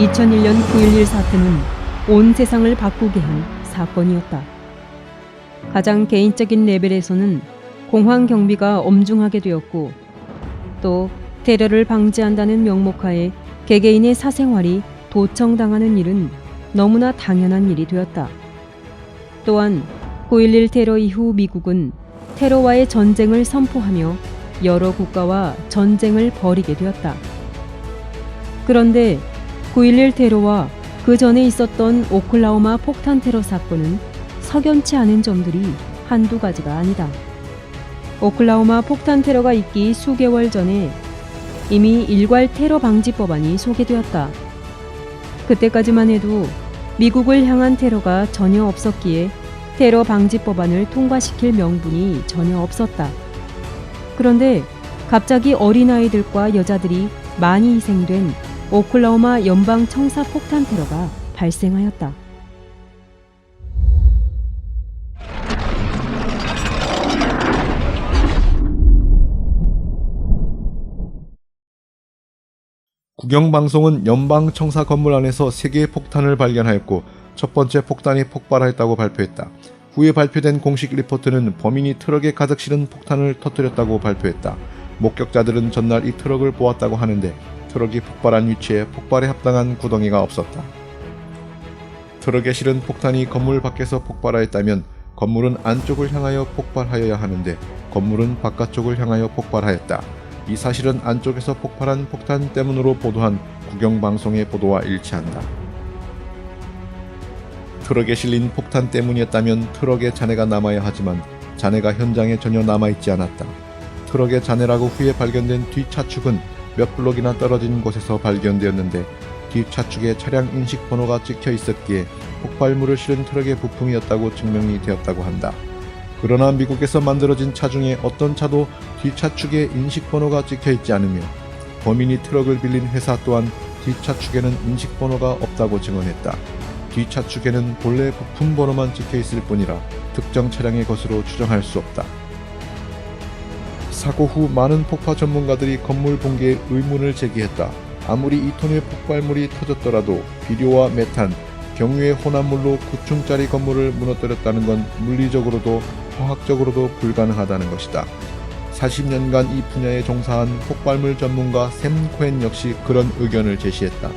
2001년 9.11 사태는 온 세상을 바꾸게 한 사건이었다. 가장 개인적인 레벨에서는 공항 경비가 엄중하게 되었고, 또 테러를 방지한다는 명목하에 개개인의 사생활이 도청당하는 일은 너무나 당연한 일이 되었다. 또한 9.11 테러 이후 미국은 테러와의 전쟁을 선포하며 여러 국가와 전쟁을 벌이게 되었다. 그런데 9.11 테러와 그 전에 있었던 오클라호마 폭탄 테러 사건은 석연치 않은 점들이 한두 가지가 아니다. 오클라호마 폭탄 테러가 있기 수개월 전에 이미 일괄 테러 방지 법안이 소개되었다. 그때까지만 해도 미국을 향한 테러가 전혀 없었기에 테러 방지 법안을 통과시킬 명분이 전혀 없었다. 그런데 갑자기 어린아이들과 여자들이 많이 희생된 오클라호마 연방 청사 폭탄 테러가 발생하였다. 국영방송은 연방청사 건물 안에서 3개의 폭탄을 발견하였고 첫 번째 폭탄이 폭발하였다고 발표했다. 후에 발표된 공식 리포트는 범인이 트럭에 가득 실은 폭탄을 터뜨렸다고 발표했다. 목격자들은 전날 이 트럭을 보았다고 하는데 트럭이 폭발한 위치에 폭발에 합당한 구덩이가 없었다. 트럭에 실은 폭탄이 건물 밖에서 폭발하였다면 건물은 안쪽을 향하여 폭발하여야 하는데 건물은 바깥쪽을 향하여 폭발하였다. 이 사실은 안쪽에서 폭발한 폭탄 때문으로 보도한 국영방송의 보도와 일치한다. 트럭에 실린 폭탄 때문이었다면 트럭에 잔해가 남아야 하지만 잔해가 현장에 전혀 남아있지 않았다. 트럭의 잔해라고 후에 발견된 뒷차축은 몇 블록이나 떨어진 곳에서 발견되었는데 뒷차축에 차량 인식 번호가 찍혀 있었기에 폭발물을 실은 트럭의 부품이었다고 증명이 되었다고 한다. 그러나 미국에서 만들어진 차 중에 어떤 차도 뒷차축에 인식 번호가 찍혀 있지 않으며 범인이 트럭을 빌린 회사 또한 뒷차축에는 인식 번호가 없다고 증언했다. 뒷차축에는 본래 부품 번호만 찍혀 있을 뿐이라 특정 차량의 것으로 추정할 수 없다. 사고 후 많은 폭파 전문가들이 건물 붕괴에 의문을 제기했다. 아무리 2톤의 폭발물이 터졌더라도 비료와 메탄, 경유의 혼합물로 9층짜리 건물을 무너뜨렸다는 건 물리적으로도 화학적으로도 불가능하다는 것이다. 40년간 이 분야에 종사한 폭발물 전문가 샘 코엔 역시 그런 의견을 제시했다.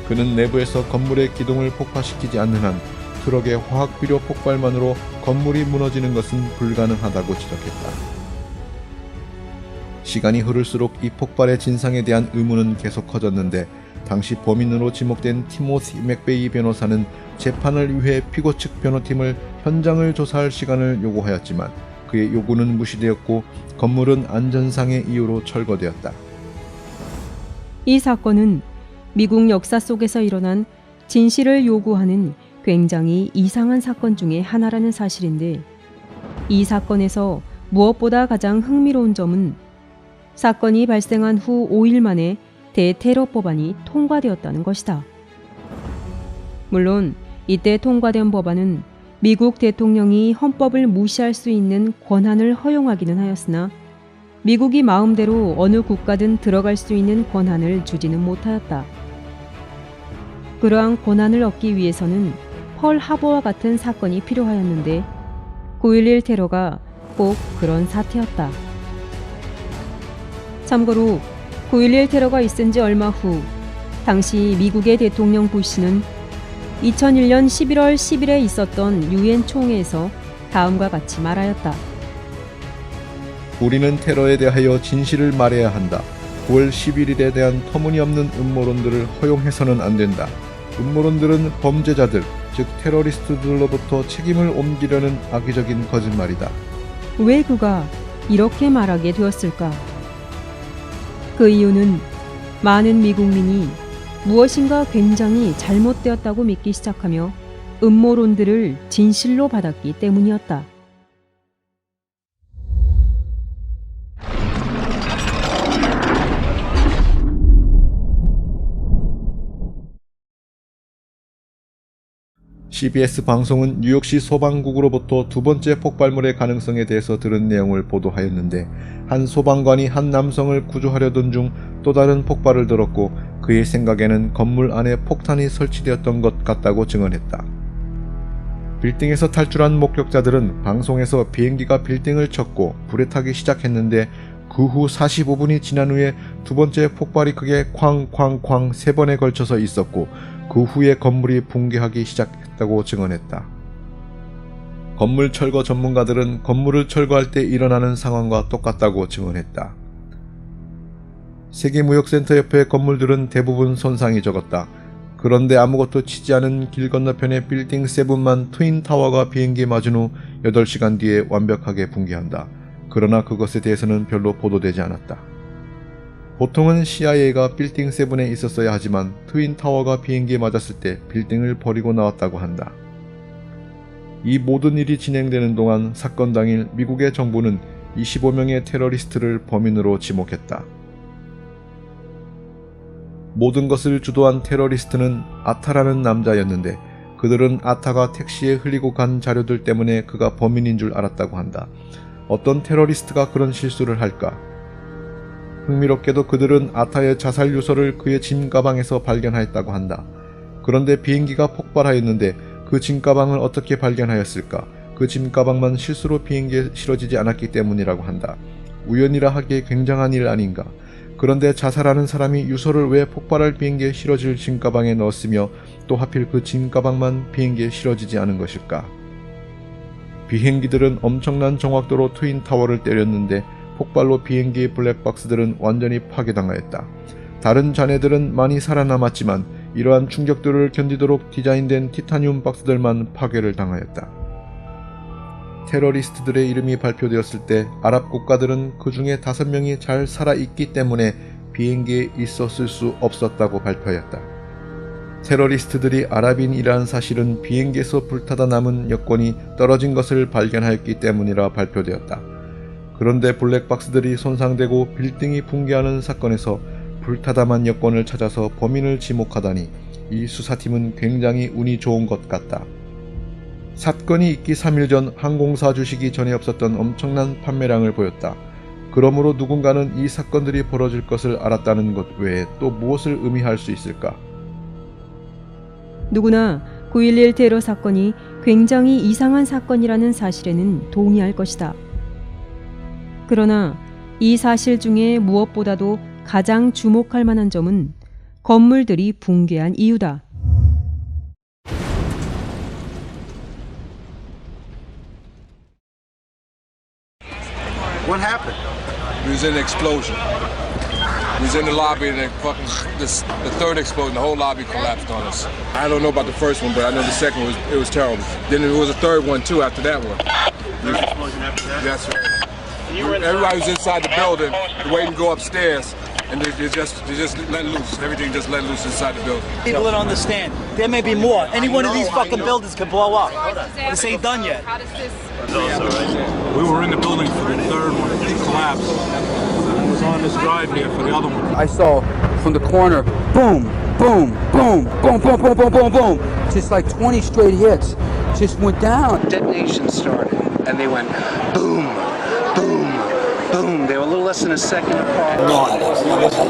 그는 내부에서 건물의 기둥을 폭파시키지 않는 한 트럭의 화학비료 폭발만으로 건물이 무너지는 것은 불가능하다고 지적했다. 시간이 흐를수록 이 폭발의 진상에 대한 의문은 계속 커졌는데 당시 범인으로 지목된 티모시 맥베이 변호사는 재판을 위해 피고 측 변호팀을 현장을 조사할 시간을 요구하였지만 그의 요구는 무시되었고 건물은 안전상의 이유로 철거되었다. 이 사건은 미국 역사 속에서 일어난 진실을 요구하는 굉장히 이상한 사건 중에 하나라는 사실인데, 이 사건에서 무엇보다 가장 흥미로운 점은 사건이 발생한 후 5일 만에 대테러 법안이 통과되었다는 것이다. 물론 이때 통과된 법안은 미국 대통령이 헌법을 무시할 수 있는 권한을 허용하기는 하였으나 미국이 마음대로 어느 국가든 들어갈 수 있는 권한을 주지는 못하였다. 그러한 권한을 얻기 위해서는 펄 하버와 같은 사건이 필요하였는데 9.11 테러가 꼭 그런 사태였다. 참고로 9.11 테러가 있은 지 얼마 후 당시 미국의 대통령 부시는 2001년 11월 10일에 있었던 유엔 총회에서 다음과 같이 말하였다. 우리는 테러에 대하여 진실을 말해야 한다. 9월 11일에 대한 터무니없는 음모론들을 허용해서는 안 된다. 음모론들은 범죄자들, 즉 테러리스트들로부터 책임을 옮기려는 악의적인 거짓말이다. 왜 그가 이렇게 말하게 되었을까? 그 이유는 많은 미국민이 무엇인가 굉장히 잘못되었다고 믿기 시작하며 음모론들을 진실로 받았기 때문이었다. CBS 방송은 뉴욕시 소방국으로부터 두 번째 폭발물의 가능성에 대해서 들은 내용을 보도하였는데, 한 소방관이 한 남성을 구조하려던 중 또 다른 폭발을 들었고 그의 생각에는 건물 안에 폭탄이 설치되었던 것 같다고 증언했다. 빌딩에서 탈출한 목격자들은 방송에서 비행기가 빌딩을 쳤고 불에 타기 시작했는데 그 후 45분이 지난 후에 두 번째 폭발이 크게 쾅쾅쾅 3번에 걸쳐서 있었고 그 후에 건물이 붕괴하기 시작했다고 증언했다. 건물 철거 전문가들은 건물을 철거할 때 일어나는 상황과 똑같다고 증언했다. 세계무역센터 옆의 건물들은 대부분 손상이 적었다. 그런데 아무것도 치지 않은 길 건너편의 빌딩 7만 트윈타워가 비행기에 맞은 후 8시간 뒤에 완벽하게 붕괴한다. 그러나 그것에 대해서는 별로 보도되지 않았다. 보통은 CIA가 빌딩 7에 있었어야 하지만 트윈타워가 비행기에 맞았을 때 빌딩을 버리고 나왔다고 한다. 이 모든 일이 진행되는 동안 사건 당일 미국의 정부는 25명의 테러리스트를 범인으로 지목했다. 모든 것을 주도한 테러리스트는 아타라는 남자였는데 그들은 아타가 택시에 흘리고 간 자료들 때문에 그가 범인인 줄 알았다고 한다. 어떤 테러리스트가 그런 실수를 할까? 흥미롭게도 그들은 아타의 자살 유서를 그의 짐 가방에서 발견하였다고 한다. 그런데 비행기가 폭발하였는데 그 짐 가방을 어떻게 발견하였을까? 그 짐 가방만 실수로 비행기에 실어지지 않았기 때문이라고 한다. 우연이라 하기에 굉장한 일 아닌가? 그런데 자살하는 사람이 유서를 왜 폭발할 비행기에 실어질 짐 가방에 넣었으며 또 하필 그 짐 가방만 비행기에 실어지지 않은 것일까? 비행기들은 엄청난 정확도로 트윈타워를 때렸는데 폭발로 비행기의 블랙박스들은 완전히 파괴당하였다. 다른 잔해들은 많이 살아남았지만 이러한 충격들을 견디도록 디자인된 티타늄 박스들만 파괴를 당하였다. 테러리스트들의 이름이 발표되었을 때 아랍 국가들은 그 중에 5명이 잘 살아있기 때문에 비행기에 있었을 수 없었다고 발표하였다. 테러리스트들이 아랍인이라는 사실은 비행기에서 불타다 남은 여권이 떨어진 것을 발견하였기 때문이라 발표되었다. 그런데 블랙박스들이 손상되고 빌딩이 붕괴하는 사건에서 불타다만 여권을 찾아서 범인을 지목하다니 이 수사팀은 굉장히 운이 좋은 것 같다. 사건이 있기 3일 전 항공사 주식이 전에 없었던 엄청난 판매량을 보였다. 그러므로 누군가는 이 사건들이 벌어질 것을 알았다는 것 외에 또 무엇을 의미할 수 있을까? 누구나 9.11 테러 사건이 굉장히 이상한 사건이라는 사실에는 동의할 것이다. 그러나 이 사실 중에 무엇보다도 가장 주목할 만한 점은 건물들이 붕괴한 이유다. What happened? We was in an explosion. We was in the lobby and then fucking the third explosion, the whole lobby collapsed on us. I don't know about the first one, but I know the second one was terrible. Then there was a third one too after that one. Third explosion after that? Yes, sir. Everybody was inside the building, waiting to go upstairs, and they just let loose. Everything just let loose inside the building. People don't understand. There may be more. Any one of these fucking buildings could blow up. This ain't done yet. We were in the building for the third one. It collapsed. I was on this drive here for the other one. I saw from the corner, boom, boom, boom, boom, boom, boom, boom, boom, boom. Just like 20 straight hits. Just went down. Detonation started, and they went boom, boom, boom. They were a little less than a second apart.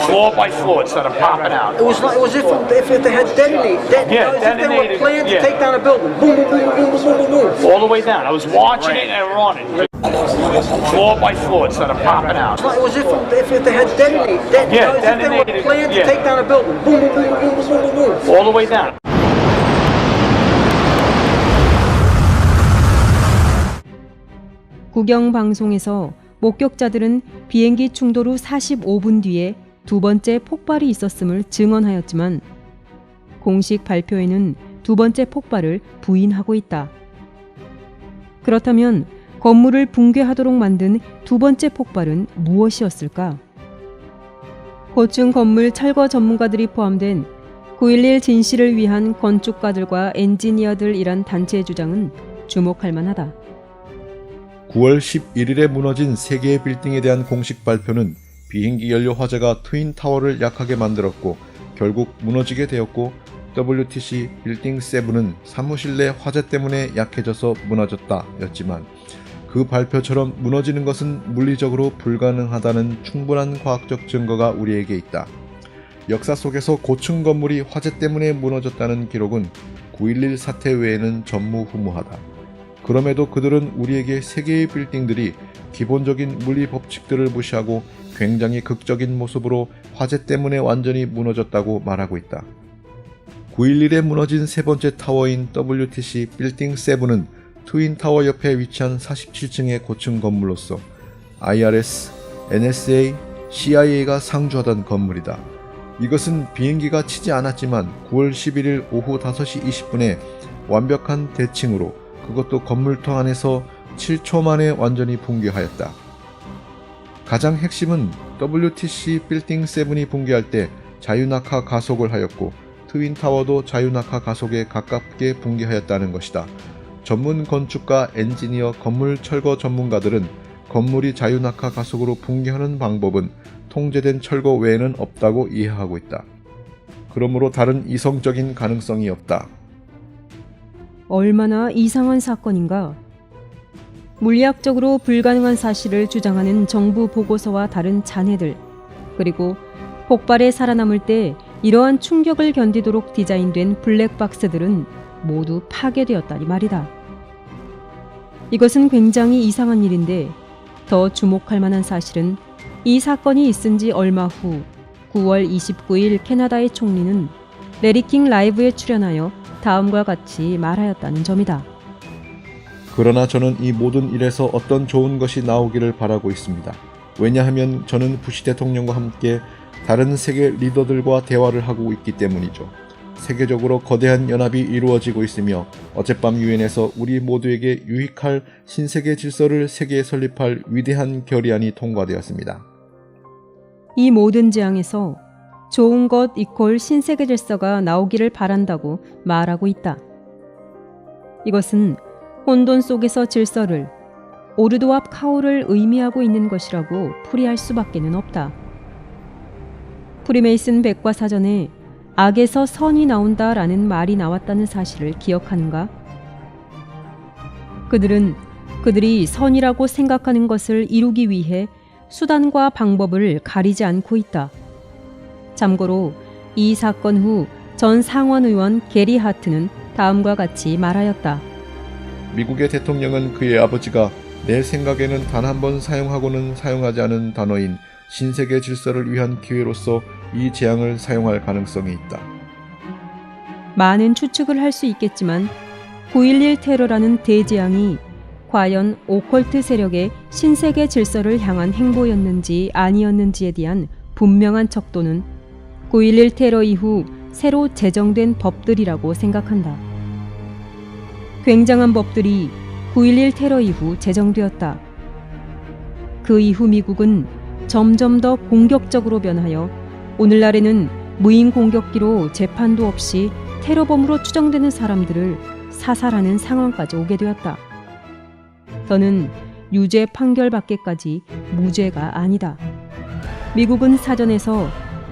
Floor by floor, it started popping out. It was if they had detonated. Yeah, as if they were detonated, planned to yeah. take down a building. Boom, boom, boom, boom, boom, boom, boom, boom. All the way down. I was watching it and on it. Floor by floor, it started popping out. It was if they had detonated. Yeah, as if they were detonated, planned to yeah. take down a building. Boom, boom, boom, boom, boom, boom, boom, boom. All the way down. 국영 방송에서 목격자들은 비행기 충돌 후 45분 뒤에 두 번째 폭발이 있었음을 증언하였지만 공식 발표에는 두 번째 폭발을 부인하고 있다. 그렇다면 건물을 붕괴하도록 만든 두 번째 폭발은 무엇이었을까? 고층 건물 철거 전문가들이 포함된 9.11 진실을 위한 건축가들과 엔지니어들이란 단체의 주장은 주목할 만하다. 9월 11일에 무너진 3개의 빌딩에 대한 공식 발표는 비행기 연료 화재가 트윈타워를 약하게 만들었고 결국 무너지게 되었고 WTC 빌딩 7은 사무실 내 화재 때문에 약해져서 무너졌다 였지만 그 발표처럼 무너지는 것은 물리적으로 불가능하다는 충분한 과학적 증거가 우리에게 있다. 역사 속에서 고층 건물이 화재 때문에 무너졌다는 기록은 9.11 사태 외에는 전무후무하다. 그럼에도 그들은 우리에게 세 개의 빌딩들이 기본적인 물리 법칙들을 무시하고 굉장히 극적인 모습으로 화재 때문에 완전히 무너졌다고 말하고 있다. 9.11에 무너진 세 번째 타워인 WTC 빌딩 7은 트윈타워 옆에 위치한 47층의 고층 건물로서 IRS, NSA, CIA가 상주하던 건물이다. 이것은 비행기가 치지 않았지만 9월 11일 오후 5시 20분에 완벽한 대칭으로 그것도 건물통 안에서 7초 만에 완전히 붕괴하였다. 가장 핵심은 WTC 빌딩 7이 붕괴할 때 자유낙하 가속을 하였고 트윈타워도 자유낙하 가속에 가깝게 붕괴하였다는 것이다. 전문 건축가, 엔지니어, 건물 철거 전문가들은 건물이 자유낙하 가속으로 붕괴하는 방법은 통제된 철거 외에는 없다고 이해하고 있다. 그러므로 다른 이성적인 가능성이 없다. 얼마나 이상한 사건인가. 물리학적으로 불가능한 사실을 주장하는 정부 보고서와 다른 잔해들, 그리고 폭발에 살아남을 때 이러한 충격을 견디도록 디자인된 블랙박스들은 모두 파괴되었다니 말이다. 이것은 굉장히 이상한 일인데 더 주목할 만한 사실은 이 사건이 있은 지 얼마 후 9월 29일 캐나다의 총리는 레리킹 라이브에 출연하여 다음과 같이 말하였다는 점이다. 그러나 저는 이 모든 일에서 어떤 좋은 것이 나오기를 바라고 있습니다. 왜냐하면 저는 부시 대통령과 함께 다른 세계 리더들과 대화를 하고 있기 때문이죠. 세계적으로 거대한 연합이 이루어지고 있으며 어젯밤 유엔에서 우리 모두에게 유익할 신세계 질서를 세계에 설립할 위대한 결의안이 통과되었습니다. 이 모든 재앙에서 좋은 것 이퀄 신세계 질서가 나오기를 바란다고 말하고 있다. 이것은 혼돈 속에서 질서를, 오르도압 카오를 의미하고 있는 것이라고 풀이할 수밖에는 없다. 프리메이슨 백과사전에 악에서 선이 나온다라는 말이 나왔다는 사실을 기억하는가? 그들은 그들이 선이라고 생각하는 것을 이루기 위해 수단과 방법을 가리지 않고 있다. 참고로 이 사건 후 전 상원의원 게리 하트는 다음과 같이 말하였다. 미국의 대통령은 그의 아버지가 내 생각에는 단 한 번 사용하고는 사용하지 않은 단어인 신세계 질서를 위한 기회로서 이 재앙을 사용할 가능성이 있다. 많은 추측을 할 수 있겠지만 9.11 테러라는 대재앙이 과연 오컬트 세력의 신세계 질서를 향한 행보였는지 아니었는지에 대한 분명한 척도는 9.11 테러 이후 새로 제정된 법들이라고 생각한다. 굉장한 법들이 9.11 테러 이후 제정되었다. 그 이후 미국은 점점 더 공격적으로 변하여 오늘날에는 무인 공격기로 재판도 없이 테러범으로 추정되는 사람들을 사살하는 상황까지 오게 되었다. 더는 유죄 판결받기까지 무죄가 아니다. 미국은 사전에서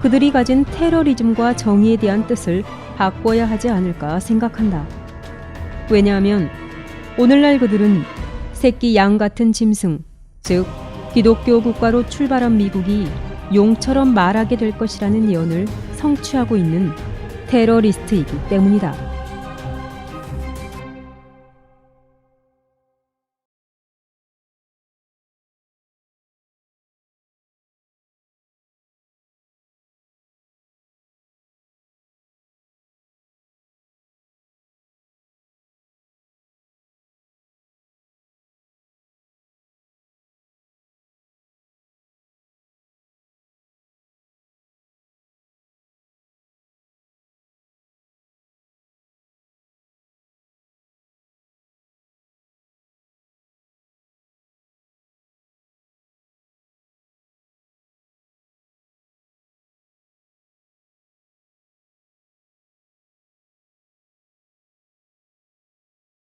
그들이 가진 테러리즘과 정의에 대한 뜻을 바꿔야 하지 않을까 생각한다. 왜냐하면 오늘날 그들은 새끼 양 같은 짐승, 즉 기독교 국가로 출발한 미국이 용처럼 말하게 될 것이라는 예언을 성취하고 있는 테러리스트이기 때문이다.